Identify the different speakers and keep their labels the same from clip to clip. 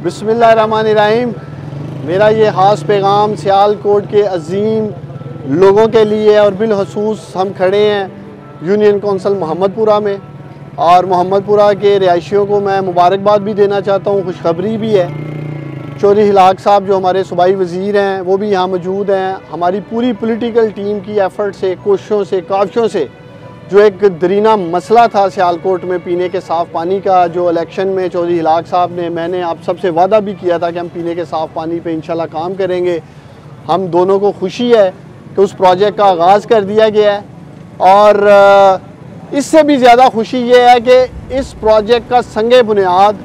Speaker 1: बिस्मिल्लाहिर्रहमानिर्रहीम। मेरा ये ख़ास पैगाम सियालकोट के अजीम लोगों के लिए और बिलखसूस हम खड़े हैं यूनियन कौंसिल मोहम्मदपुरा में, और मोहम्मदपुरा के रिहायशियों को मैं मुबारकबाद भी देना चाहता हूँ। खुशखबरी भी है, चौधरी हिलाक साहब जो हमारे सूबाई वज़ीर हैं वो भी यहाँ मौजूद हैं। हमारी पूरी पॉलिटिकल टीम की एफ़र्ट से, कोशिशों से, काविशों से जो एक दरीना मसला था सियालकोट में पीने के साफ़ पानी का, जो इलेक्शन में चौधरी हिलाक साहब ने, मैंने आप सबसे वादा भी किया था कि हम पीने के साफ़ पानी पे इंशाल्लाह काम करेंगे। हम दोनों को खुशी है कि उस प्रोजेक्ट का आगाज़ कर दिया गया है, और इससे भी ज़्यादा खुशी ये है कि इस प्रोजेक्ट का संगे बुनियाद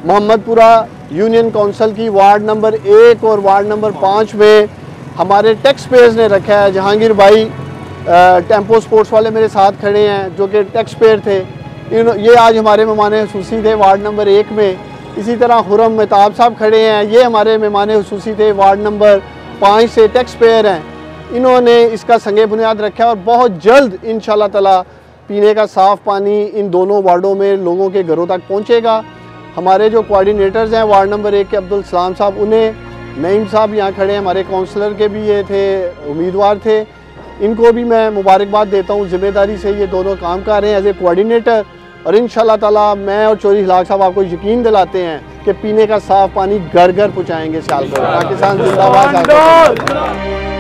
Speaker 1: मोहम्मदपुरा यूनियन कौंसिल की वार्ड नंबर 1 और वार्ड नंबर 5 में हमारे टैक्स पेयर्स ने रखा है। जहांगीर भाई टेम्पो स्पोर्ट्स वाले मेरे साथ खड़े हैं जो कि टैक्स पेयर थे, ये आज हमारे मेहमान हुसूसी थे वार्ड नंबर 1 में। इसी तरह खुरम मेहताब साहब खड़े हैं, ये हमारे मेहमान हुसूसी थे वार्ड नंबर 5 से, टैक्स पेयर हैं। इन्होंने इसका संगे बुनियाद रखा है और बहुत जल्द इंशाल्लाह ताला पीने का साफ़ पानी इन दोनों वार्डों में लोगों के घरों तक पहुँचेगा। हमारे जो कोऑर्डिनेटर्स हैं वार्ड नंबर 1 के अब्दुल सलाम साहब, उन्हें नईम साहब यहाँ खड़े हैं, हमारे काउंसलर के भी ये थे, उम्मीदवार थे, इनको भी मैं मुबारकबाद देता हूँ। ज़िम्मेदारी से ये दोनों काम कर रहे हैं एज ए कोऑर्डिनेटर, और इंशाल्लाह ताला मैं और चौधरी हिलाक साहब आपको यकीन दिलाते हैं कि पीने का साफ़ पानी घर घर पहुँचाएँगे सियालकोट। पाकिस्तान जिंदाबाद।